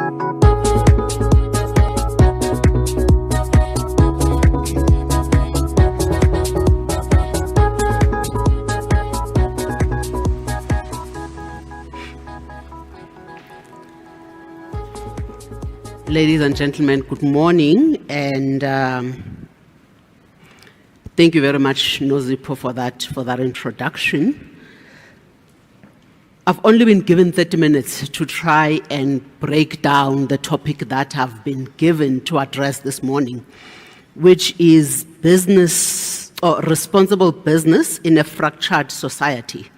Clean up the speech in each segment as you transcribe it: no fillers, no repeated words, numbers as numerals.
Ladies and gentlemen, good morning, and thank you very much, Nozipho, for that introduction. I've only been given 30 minutes to try and break down the topic that I've been given to address this morning, which is business or responsible business in a fractured society.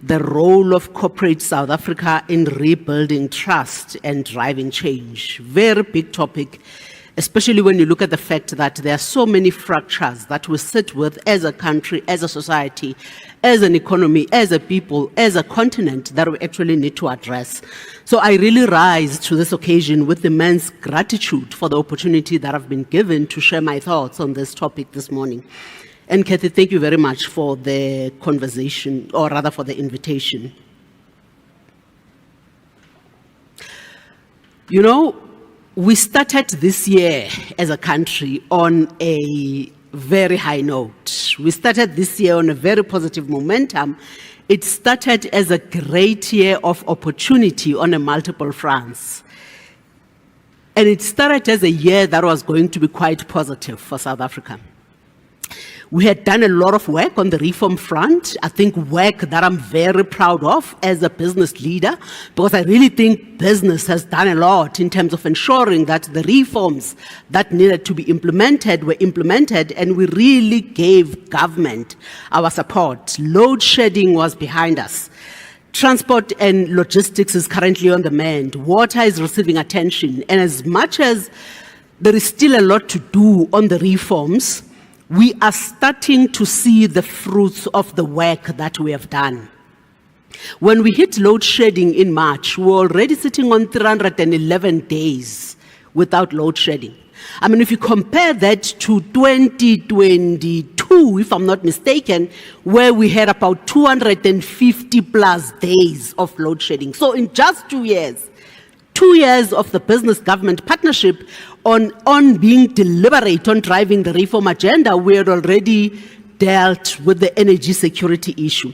The role of corporate South Africa in rebuilding trust and driving change. Very big topic, especially when you look at the fact that there are so many fractures that we sit with as a country, as a society, as an economy, as a people, as a continent that we actually need to address. So I really rise to this occasion with immense gratitude for the opportunity that I've been given to share my thoughts on this topic this morning. And Kathy, thank you very much for the conversation, or rather for the invitation. You know, we started this year as a country on a very high note. We started this year on a very positive momentum. It started as a great year of opportunity on a multiple fronts. And it started as a year that was going to be quite positive for South Africa. We had done a lot of work on the reform front. I think work that I'm very proud of as a business leader, because I really think business has done a lot in terms of ensuring that the reforms that needed to be implemented were implemented, and we really gave government our support. Load shedding was behind us. Transport and logistics is currently on the mend. Water is receiving attention. And as much as there is still a lot to do on the reforms, we are starting to see the fruits of the work that we have done. When we hit load shedding in March, we were already sitting on 311 days without load shedding. I mean, if you compare that to 2022, if I'm not mistaken, where we had about 250 plus days of load shedding. So in just 2 years, 2 years of the business-government partnership on being deliberate on driving the reform agenda, we had already dealt with the energy security issue.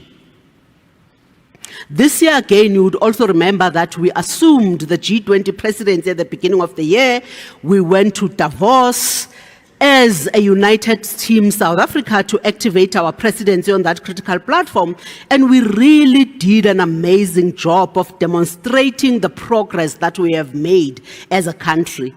This year, again, you would also remember that we assumed the G20 presidency at the beginning of the year. We went to Davos as a united team, South Africa, to activate our presidency on that critical platform. And we really did an amazing job of demonstrating the progress that we have made as a country.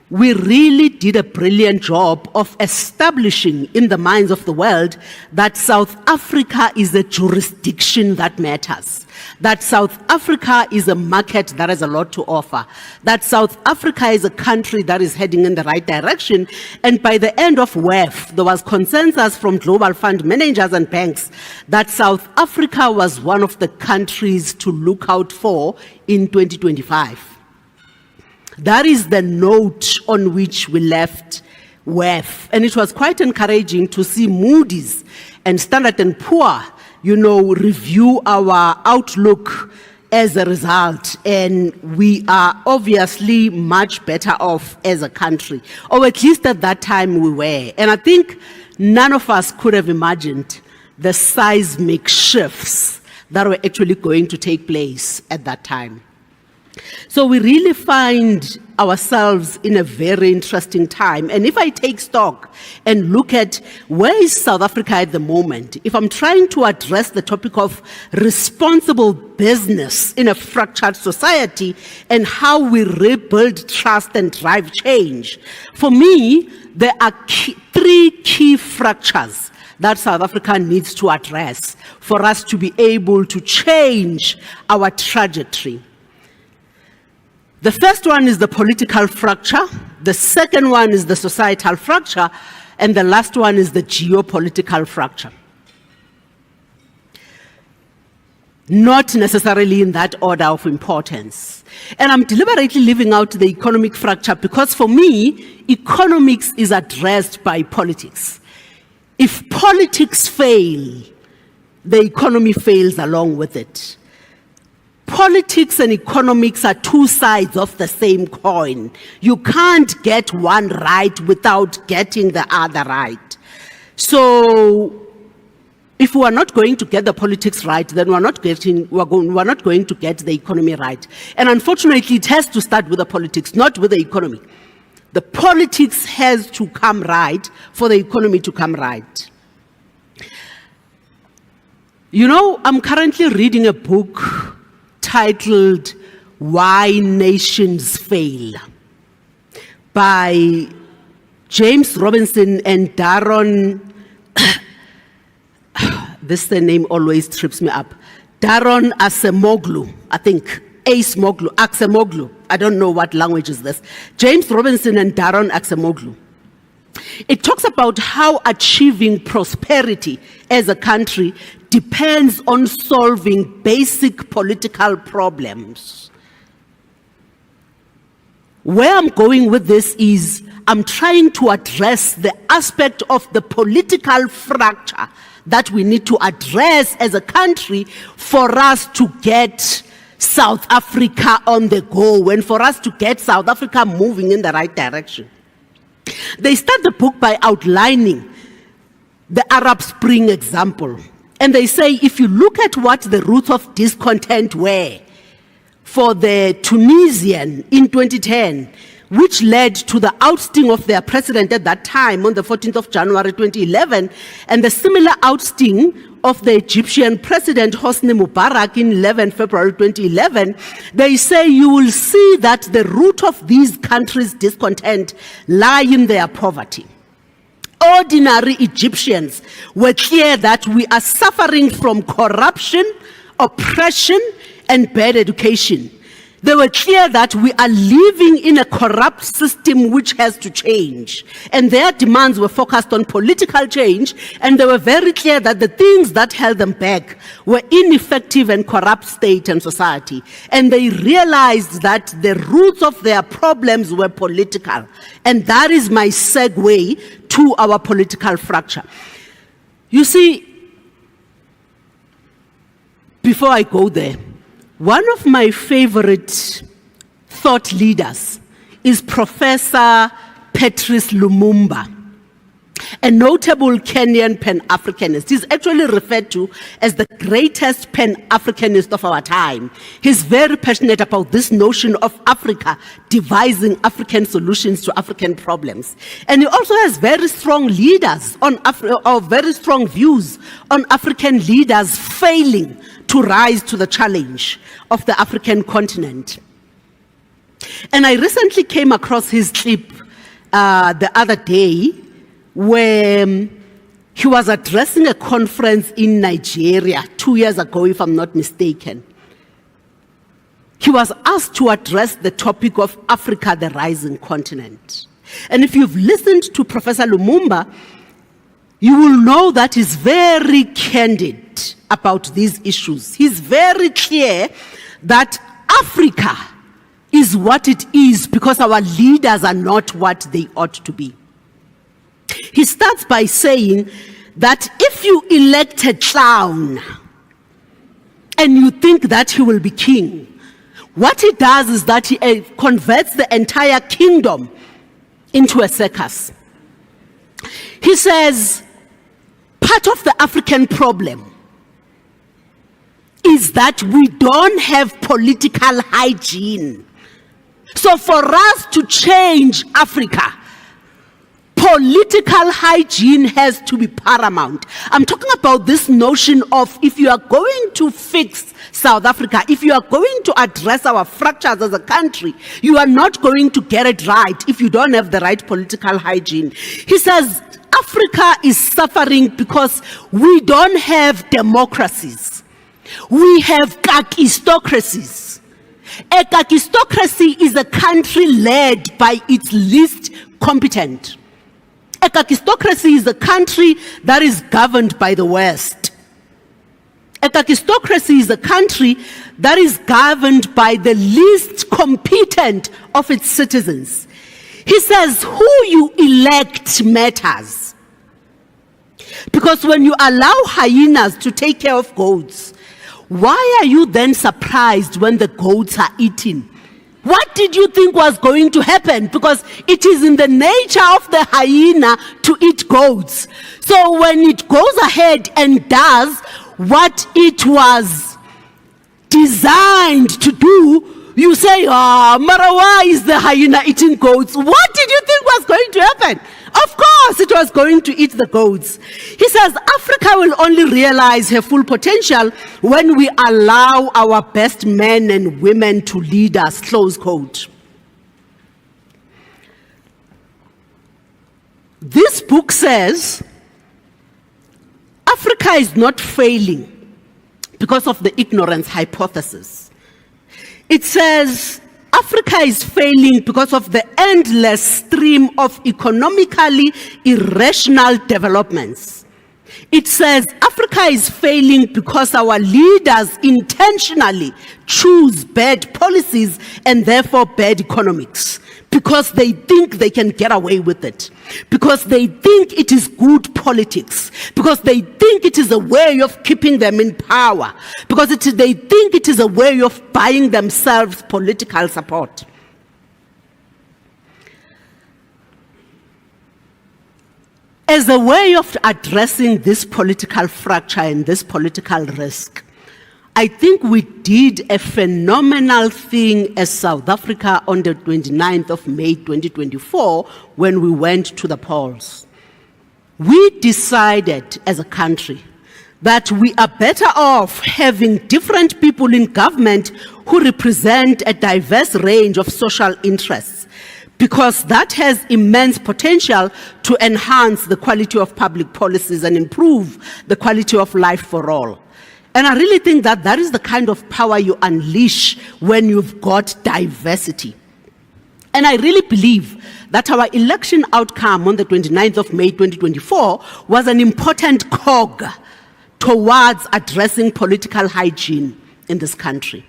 We really did a brilliant job of establishing in the minds of the world that South Africa is a jurisdiction that matters, that South Africa is a market that has a lot to offer, that South Africa is a country that is heading in the right direction. And by the end of WEF, there was consensus from global fund managers and banks that South Africa was one of the countries to look out for in 2025. That is the note on which we left WEF. And it was quite encouraging to see Moody's and Standard & Poor, review our outlook as a result. And we are obviously much better off as a country, or at least at that time we were. And I think none of us could have imagined the seismic shifts that were actually going to take place at that time. So we really find ourselves in a very interesting time. And if I take stock and look at where is South Africa at the moment, if I'm trying to address the topic of responsible business in a fractured society and how we rebuild trust and drive change, for me, there are three key fractures that South Africa needs to address for us to be able to change our trajectory. The first one is the political fracture, the second one is the societal fracture, and the last one is the geopolitical fracture. Not necessarily in that order of importance. And I'm deliberately leaving out the economic fracture because for me, economics is addressed by politics. If politics fail, the economy fails along with it. politics and economics are two sides of the same coin. You can't get one right without getting the other right. So if we are not going to get the politics right, then we're not going to get the economy right. And unfortunately, it has to start with the politics, not with the economy. The politics has to come right for the economy to come right. You know, I'm currently reading a book titled Why Nations Fail by James Robinson and Darren, the name always trips me up, Darren Acemoglu, I think, Acemoglu, I don't know what language is this, James Robinson and Darren Acemoglu. It talks about how achieving prosperity as a country depends on solving basic political problems. Where I'm going with this is I'm trying to address the aspect of the political fracture that we need to address as a country for us to get South Africa on the go and for us to get South Africa moving in the right direction. They start the book by outlining the Arab Spring example. And they say, if you look at what the roots of discontent were for the Tunisian in 2010, which led to the ousting of their president at that time on the 14th of January 2011, and the similar ousting of the Egyptian president Hosni Mubarak in 11 February 2011, they say you will see that the root of these countries' discontent lie in their poverty. Ordinary Egyptians were clear that we are suffering from corruption, oppression, and bad education. They were clear that we are living in a corrupt system which has to change. And their demands were focused on political change, and they were very clear that the things that held them back were ineffective and corrupt state and society. And they realized that the roots of their problems were political. And that is my segue to our political fracture. You see, before I go there, one of my favorite thought leaders is Professor Patrice Lumumba, a notable Kenyan Pan-Africanist. He's actually referred to as the greatest Pan-Africanist of our time. He's very passionate about this notion of Africa devising African solutions to African problems. And he also has very strong leaders or very strong views on African leaders failing to rise to the challenge of the African continent. And I recently came across his clip the other day where he was addressing a conference in Nigeria 2 years ago, if I'm not mistaken. He was asked to address the topic of Africa, the rising continent. And if you've listened to Professor Lumumba, you will know that he's very candid about these issues. He's very clear that Africa is what it is because our leaders are not what they ought to be. He starts by saying that if you elect a clown and you think that he will be king, what he does is that he converts the entire kingdom into a circus. He says, part of the African problem is that we don't have political hygiene. So for us to change Africa, political hygiene has to be paramount. I'm talking about this notion of if you are going to fix South Africa, if you are going to address our fractures as a country, you are not going to get it right if you don't have the right political hygiene. He says Africa is suffering because we don't have democracies. We have kakistocracies. A kakistocracy is a country led by its least competent. A kakistocracy is a country that is governed by the West. A kakistocracy is a country that is governed by the least competent of its citizens. He says who you elect matters. Because when you allow hyenas to take care of goats, why are you then surprised when the goats are eaten? What did you think was going to happen? Because it is in the nature of the hyena to eat goats. So when it goes ahead and does what it was designed to do, you say, Mara, why is the hyena eating goats? What did you think was going to happen? Of course, it was going to eat the goats. He says, Africa will only realize her full potential when we allow our best men and women to lead us, close quote. This book says, Africa is not failing because of the ignorance hypothesis. It says, Africa is failing because of the endless stream of economically irrational developments. It says Africa is failing because our leaders intentionally choose bad policies and therefore bad economics, because they think they can get away with it, because they think it is good politics, because they think it is a way of keeping them in power, because they think it is a way of buying themselves political support. As a way of addressing this political fracture and this political risk, I think we did a phenomenal thing as South Africa on the 29th of May 2024 when we went to the polls. We decided as a country that we are better off having different people in government who represent a diverse range of social interests, because that has immense potential to enhance the quality of public policies and improve the quality of life for all. And I really think that that is the kind of power you unleash when you've got diversity. And I really believe that our election outcome on the 29th of May 2024 was an important cog towards addressing political hygiene in this country.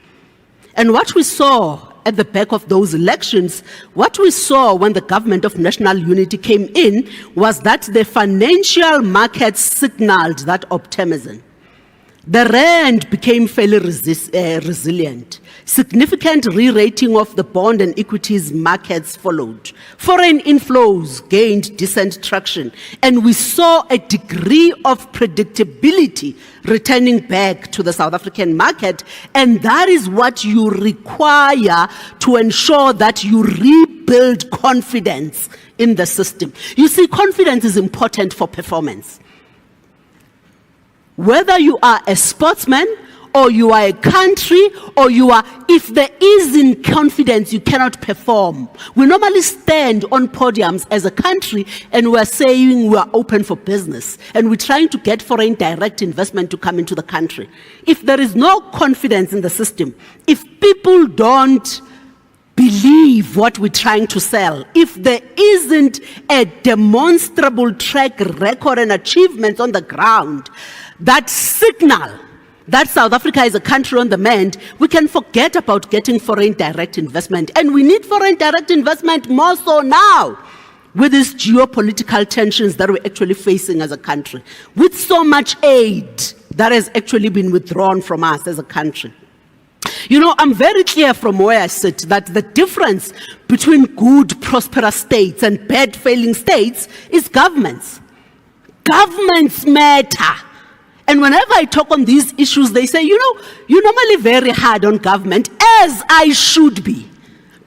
And what we saw at the back of those elections, what we saw when the government of national unity came in, was that the financial markets signaled that optimism. The rand became fairly resilient. Significant re-rating of the bond and equities markets followed. Foreign inflows gained decent traction, and we saw a degree of predictability returning back to the South African market, and that is what you require to ensure that you rebuild confidence in the system. You see, confidence is important for performance. Whether you are a sportsman, or you are a country, or you are, if there isn't confidence, you cannot perform. We normally stand on podiums as a country and we're saying we're open for business, and we're trying to get foreign direct investment to come into the country. If there is no confidence in the system, if people don't believe what we're trying to sell, if there isn't a demonstrable track record and achievements on the ground that signal that South Africa is a country on the mend, we can forget about getting foreign direct investment. And we need foreign direct investment more so now, with these geopolitical tensions that we're actually facing as a country, with so much aid that has actually been withdrawn from us as a country. You know, I'm very clear from where I sit that the difference between good, prosperous states and bad, failing states is governments. Governments matter. And whenever I talk on these issues, they say, you know, you're normally very hard on government, as I should be.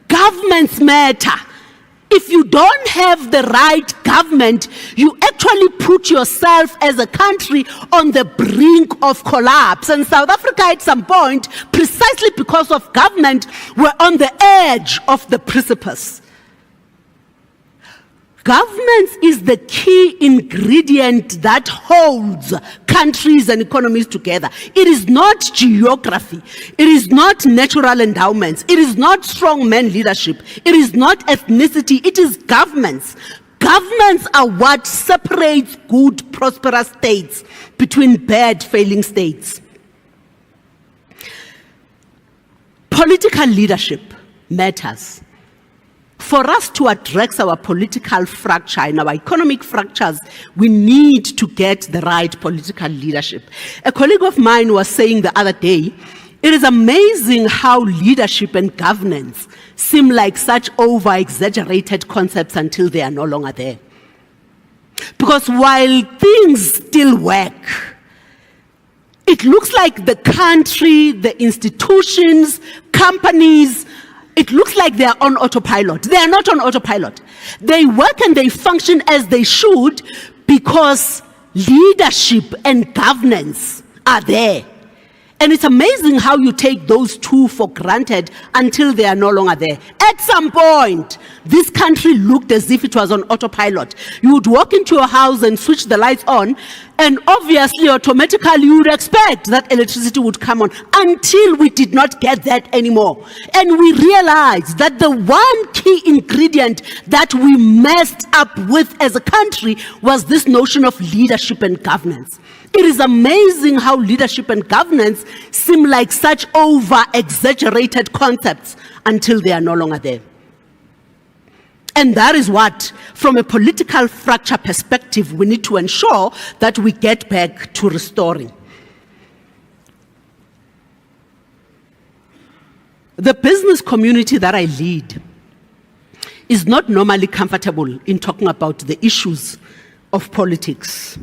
Governments matter. If you don't have the right government, you actually put yourself as a country on the brink of collapse. And South Africa at some point, precisely because of government, were on the edge of the precipice. Governance is the key ingredient that holds countries and economies together. It is not geography. It is not natural endowments. It is not strongman leadership. It is not ethnicity. It is governments. Governments are what separates good, prosperous states between bad, failing states. Political leadership matters. for us to address our political fracture and our economic fractures, we need to get the right political leadership. A colleague of mine was saying the other day, it is amazing how leadership and governance seem like such over-exaggerated concepts until they are no longer there. Because while things still work, it looks like the country, the institutions, companies, it looks like they are on autopilot. They are not on autopilot. They work and they function as they should because leadership and governance are there. And it's amazing how you take those two for granted until they are no longer there. At some point, this country looked as if it was on autopilot. You would walk into your house and switch the lights on, and obviously, automatically, you would expect that electricity would come on until we did not get that anymore. And we realized that the one key ingredient that we messed up with as a country was this notion of leadership and governance. It is amazing how leadership and governance seem like such over-exaggerated concepts until they are no longer there. And that is what, from a political fracture perspective, we need to ensure that we get back to restoring. The business community that I lead is not normally comfortable in talking about the issues of politics.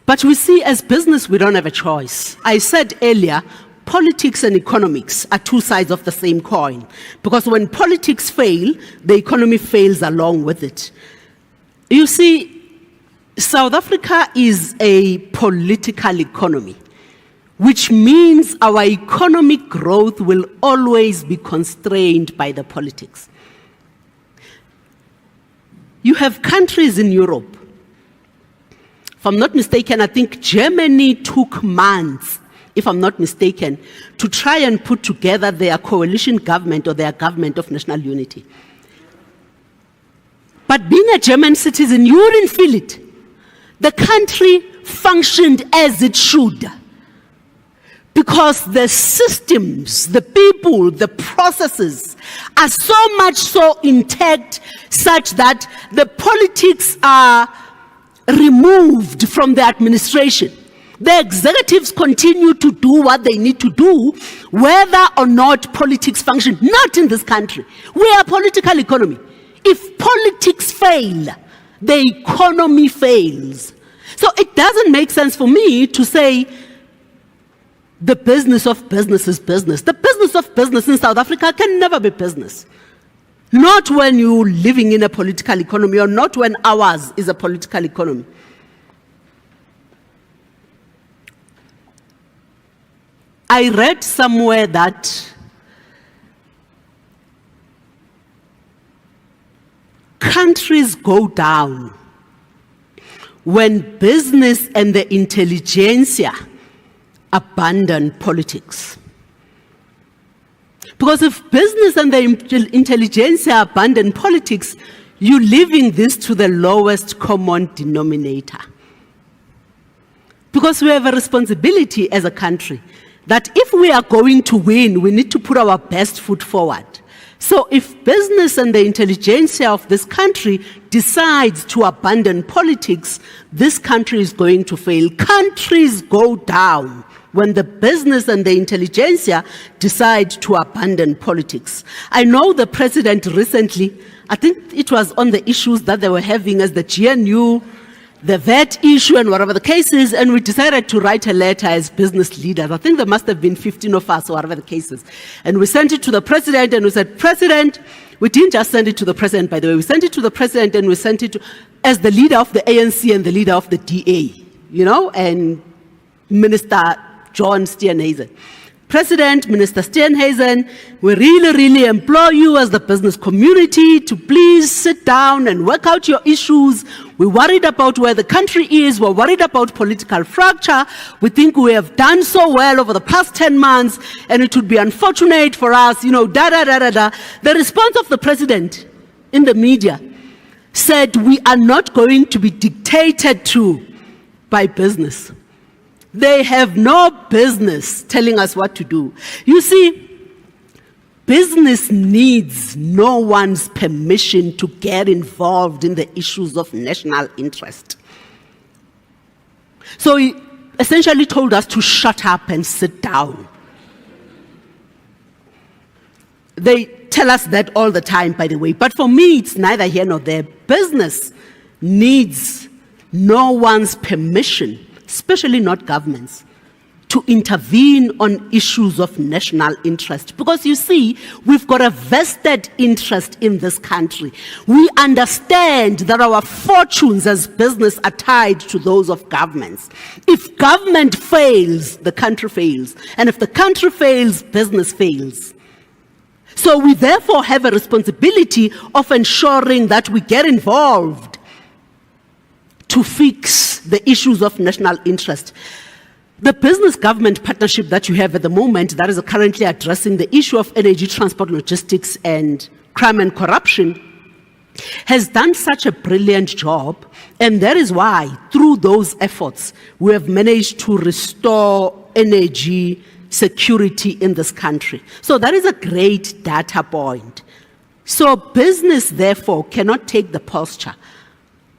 But we see as business, we don't have a choice. I said earlier, politics and economics are two sides of the same coin. Because when politics fail, the economy fails along with it. You see, South Africa is a political economy, which means our economic growth will always be constrained by the politics. You have countries in Europe. If I'm not mistaken, I think Germany took months, if I'm not mistaken, to try and put together their coalition government or their government of national unity. But being a German citizen, you wouldn't feel it. The country functioned as it should. Because the systems, the people, the processes are so much so intact such that the politics are removed from the administration. The executives continue to do what they need to do, whether or not politics function. Not in this country. We are a political economy. If politics fail, the economy fails. So it doesn't make sense for me to say the business of business is business. The business of business in South Africa can never be business. Not when you're living in a political economy, or not when ours is a political economy. I read somewhere that countries go down when business and the intelligentsia abandon politics. Because if business and the intelligentsia abandon politics, you're leaving this to the lowest common denominator. Because we have a responsibility as a country that if we are going to win, we need to put our best foot forward. So if business and the intelligentsia of this country decides to abandon politics, this country is going to fail. Countries go down when the business and the intelligentsia decide to abandon politics. I know the president recently, I think it was on the issues that they were having as the GNU, the VAT issue and whatever the case is, and we decided to write a letter as business leaders. I think there must have been 15 of us or whatever the case is. And we sent it to the president and we said, President, we didn't just send it to the president, by the way. We sent it to the president and we sent it to, as the leader of the ANC and the leader of the DA, and Minister John Steenhuisen. President, Minister Steenhuisen, we really implore you as the business community to please sit down and work out your issues. We're worried about where the country is. We're worried about political fracture. We think we have done so well over the past 10 months, and it would be unfortunate for us, The response of the president in the media said, we are not going to be dictated to by business. They have no business telling us what to do. You see, Business needs no one's permission to get involved in the issues of national interest. So he essentially told us to shut up and sit down. They tell us that all the time, by the way. But for me, it's neither here nor there. Business needs no one's permission, especially not governments, to intervene on issues of national interest. Because you see, we've got a vested interest in this country. We understand that our fortunes as business are tied to those of governments. If government fails, the country fails. And if the country fails, business fails. So we therefore have a responsibility of ensuring that we get involved to fix the issues of national interest. The business-government partnership that you have at the moment that is currently addressing the issue of energy, transport, logistics, and crime and corruption has done such a brilliant job, and that is why, through those efforts, we have managed to restore energy security in this country. So that is a great data point. So business, therefore, cannot take the posture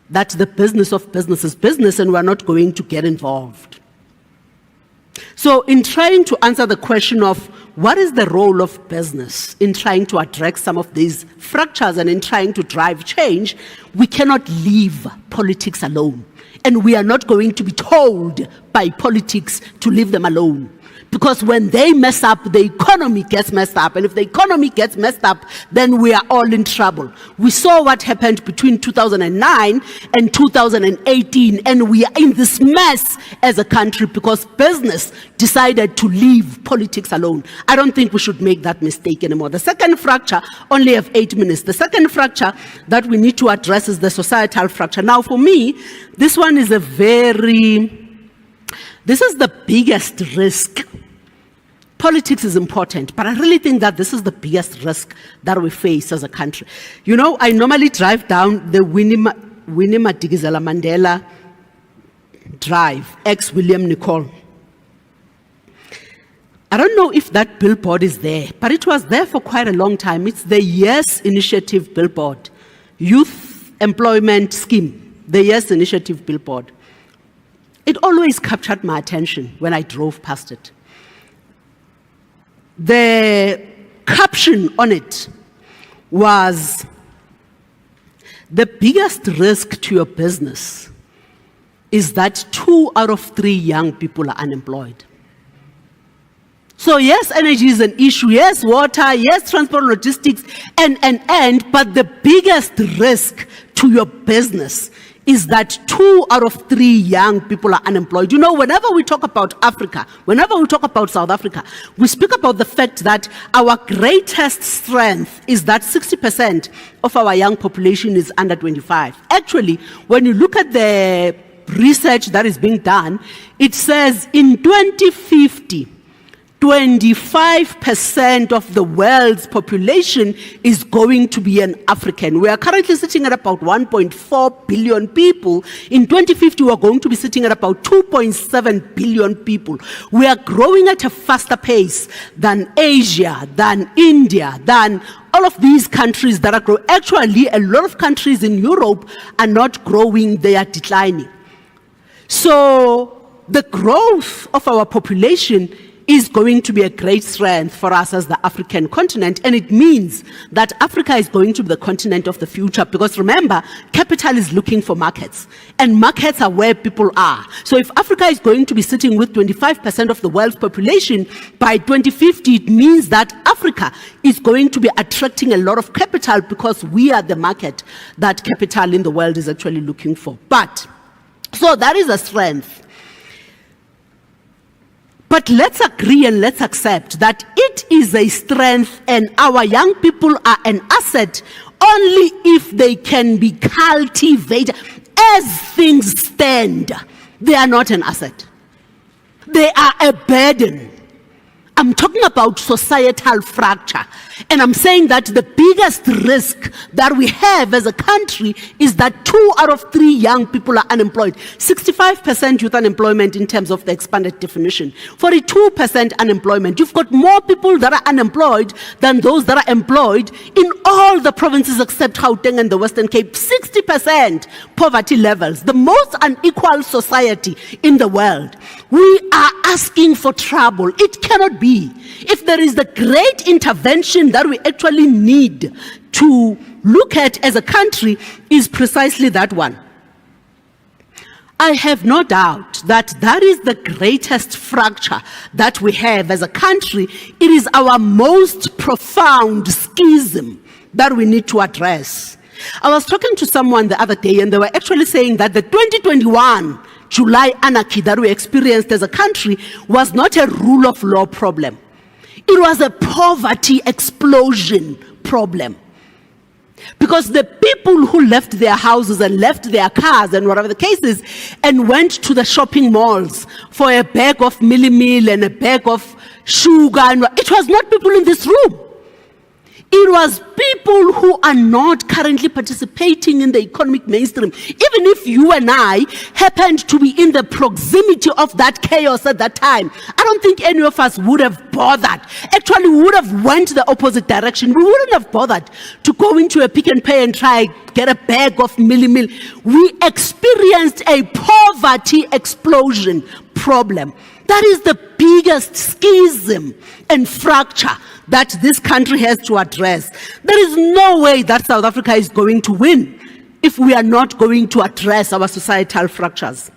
that the business of business is business and we're not going to get involved. So in trying to answer the question of what is the role of business in trying to address some of these fractures and in trying to drive change, we cannot leave politics alone. And we are not going to be told by politics to leave them alone. Because when they mess up, the economy gets messed up. And if the economy gets messed up, then we are all in trouble. We saw what happened between 2009 and 2018. And we are in this mess as a country because business decided to leave politics alone. I don't think we should make that mistake anymore. The second fracture, only have 8 minutes. The second fracture that we need to address is the societal fracture. Now, for me, this one is this is the biggest risk. Politics is important, but I really think that this is the biggest risk that we face as a country. You know, I normally drive down the Winnie Madikizela Mandela Drive, ex-William Nicol. I don't know if that billboard is there, but it was there for quite a long time. It's the Yes Initiative billboard, Youth Employment Scheme, the Yes Initiative billboard. It always captured my attention when I drove past it. The caption on it was, the biggest risk to your business is that 2 out of 3 young people are unemployed. So yes, energy is an issue, yes, water, yes, transport, logistics, but the biggest risk to your business is that 2 out of 3 young people are unemployed. You know, whenever we talk about Africa, whenever we talk about South Africa, we speak about the fact that our greatest strength is that 60% of our young population is under 25. Actually, when you look at the research that is being done, it says in 2050, 25% of the world's population is going to be an African. We are currently sitting at about 1.4 billion people. In 2050, we are going to be sitting at about 2.7 billion people. We are growing at a faster pace than Asia, than India, than all of these countries that are growing. Actually, a lot of countries in Europe are not growing, they are declining. So the growth of our population is going to be a great strength for us as the African continent, and it means that Africa is going to be the continent of the future, because remember, capital is looking for markets, and markets are where people are. So if Africa is going to be sitting with 25% of the world's population by 2050, it means that Africa is going to be attracting a lot of capital because we are the market that capital in the world is actually looking for. So that is a strength. But let's agree and let's accept that it is a strength, and our young people are an asset only if they can be cultivated. As things stand, they are not an asset. They are a burden. I'm talking about societal fracture. And I'm saying that the biggest risk that we have as a country is that 2 out of 3 young people are unemployed. 65% youth unemployment in terms of the expanded definition. 42% unemployment. You've got more people that are unemployed than those that are employed in all the provinces except Gauteng and the Western Cape. 60% poverty levels. The most unequal society in the world. We are asking for trouble. It cannot be. If there is the great intervention that we actually need to look at as a country, is precisely that one. I have no doubt that that is the greatest fracture that we have as a country. It is our most profound schism that we need to address. I was talking to someone the other day, and they were actually saying that the 2021 July anarchy that we experienced as a country was not a rule of law problem. It was a poverty explosion problem. Because the people who left their houses and left their cars and whatever the case is, and went to the shopping malls for a bag of meal and a bag of sugar, and it was not people in this room. It was people who are not currently participating in the economic mainstream. Even if you and I happened to be in the proximity of that chaos at that time, I don't think any of us would have bothered. Actually, we would have went the opposite direction. We wouldn't have bothered to go into a Pick and Pay and try get a bag of meal. We experienced a poverty explosion problem. That is the biggest schism and fracture that this country has to address. There is no way that South Africa is going to win if we are not going to address our societal fractures.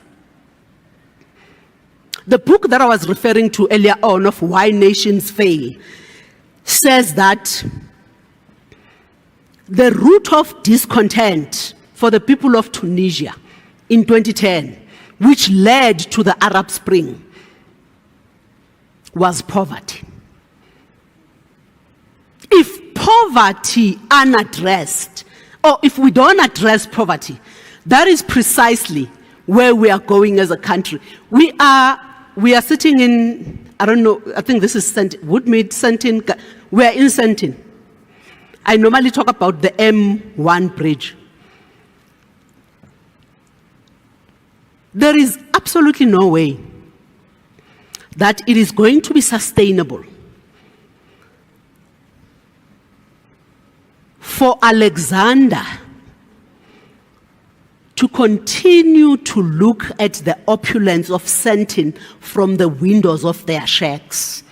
The book that I was referring to earlier on of Why Nations Fail says that the root of discontent for the people of Tunisia in 2010, which led to the Arab Spring, was poverty. If poverty unaddressed, or if we don't address poverty, that is precisely where we are going as a country. We are sitting in, I don't know, I think this is Woodmead, Sandton. We are in Sandton. I normally talk about the M1 bridge. There is absolutely no way that it is going to be sustainable for Alexander to continue to look at the opulence of Sandton from the windows of their shacks.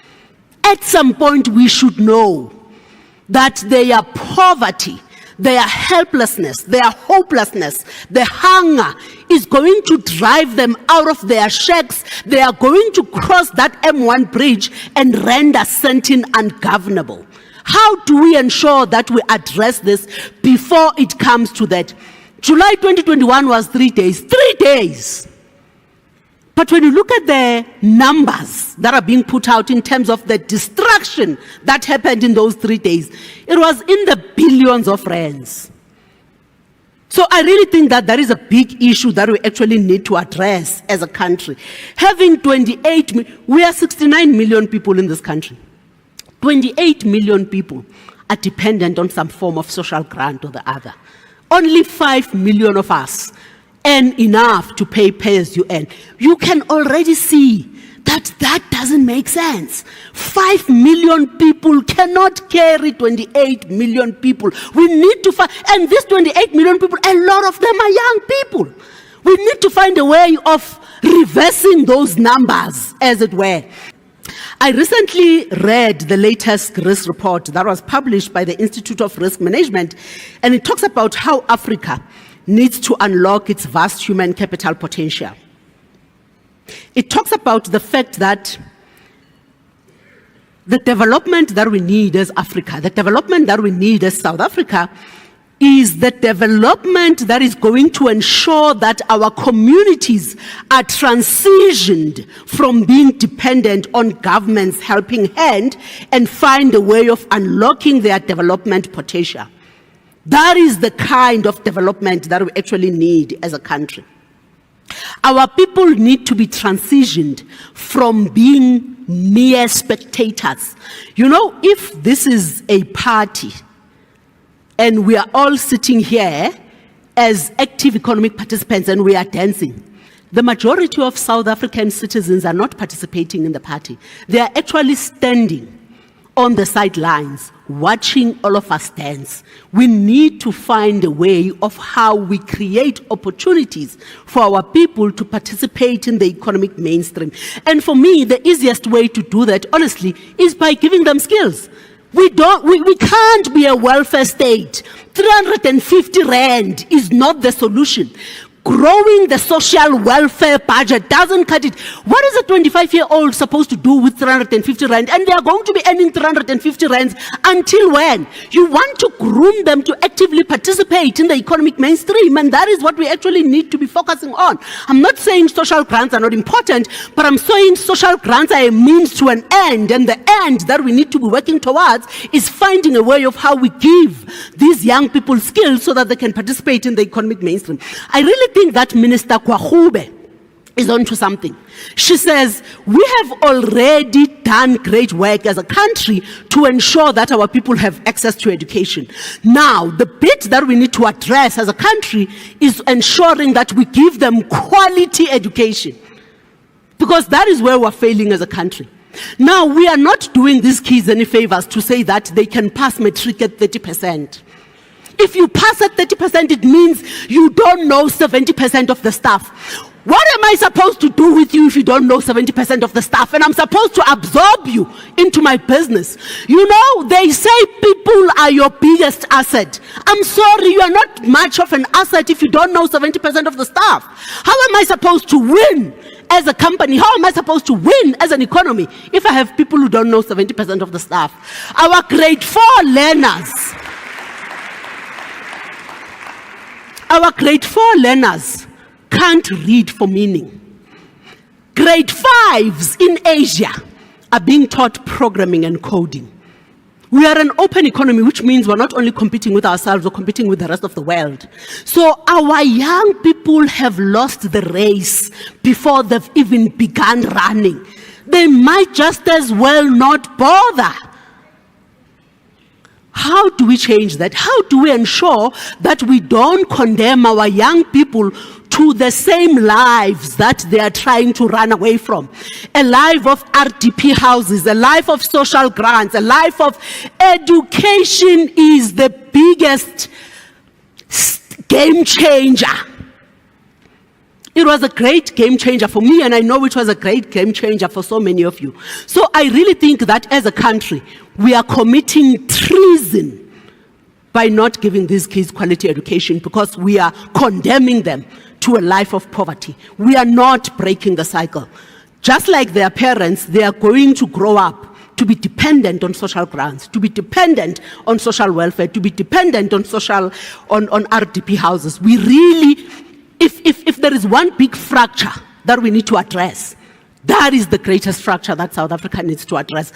At some point, we should know that their poverty, their helplessness, their hopelessness, their hunger is going to drive them out of their shacks. They are going to cross that M1 bridge and render Sandton ungovernable. How do we ensure that we address this before it comes to that? July 2021 was 3 days. 3 days! But when you look at the numbers that are being put out in terms of the destruction that happened in those 3 days, it was in the billions of rands. So I really think that there is a big issue that we actually need to address as a country. Having 28, we are 69 million people in this country. 28 million people are dependent on some form of social grant or the other. Only 5 million of us earn enough to pay as you earn. You can already see that that doesn't make sense. 5 million people cannot carry 28 million people. We need to find, and these 28 million people, a lot of them are young people. We need to find a way of reversing those numbers, as it were. I recently read the latest risk report that was published by the Institute of Risk Management, and it talks about how Africa needs to unlock its vast human capital potential. It talks about the fact that the development that we need as Africa, the development that we need as South Africa, is the development that is going to ensure that our communities are transitioned from being dependent on government's helping hand and find a way of unlocking their development potential. That is the kind of development that we actually need as a country. Our people need to be transitioned from being mere spectators. You know, if this is a party and we are all sitting here as active economic participants and we are dancing, the majority of South African citizens are not participating in the party. They are actually standing on the sidelines, watching all of us dance. We need to find a way of how we create opportunities for our people to participate in the economic mainstream. And for me, the easiest way to do that, honestly, is by giving them skills. We can't be a welfare state. 350 rand is not the solution. Growing the social welfare budget doesn't cut it. What is a 25-year-old supposed to do with 350 rand? And they are going to be earning 350 rands until when? You want to groom them to actively participate in the economic mainstream, and that is what we actually need to be focusing on. I'm not saying social grants are not important, but I'm saying social grants are a means to an end, and the end that we need to be working towards is finding a way of how we give these young people skills so that they can participate in the economic mainstream. I really think that Minister Kwahube is onto something. She says, we have already done great work as a country to ensure that our people have access to education. Now, the bit that we need to address as a country is ensuring that we give them quality education, because that is where we're failing as a country. Now, we are not doing these kids any favors to say that they can pass matric at 30%. If you pass at 30%, it means you don't know 70% of the stuff. What am I supposed to do with you if you don't know 70% of the stuff? And I'm supposed to absorb you into my business. You know, they say people are your biggest asset. I'm sorry, you are not much of an asset if you don't know 70% of the stuff. How am I supposed to win as a company? How am I supposed to win as an economy if I have people who don't know 70% of the stuff? Our grade 4 learners, can't read for meaning. Grade 5s in Asia are being taught programming and coding. We are an open economy, which means we're not only competing with ourselves, we're competing with the rest of the world. So our young people have lost the race before they've even begun running. They might just as well not bother. How do we change that? How do we ensure that we don't condemn our young people to the same lives that they are trying to run away from? A life of RDP houses, a life of social grants, a life of education is the biggest game changer. It was a great game changer for me, and I know it was a great game changer for so many of you. So I really think that as a country, we are committing treason by not giving these kids quality education, because we are condemning them to a life of poverty. We are not breaking the cycle. Just like their parents, they are going to grow up to be dependent on social grants, to be dependent on social welfare, to be dependent on RDP houses. We really, if there is one big fracture that we need to address, that is the greatest fracture that South Africa needs to address.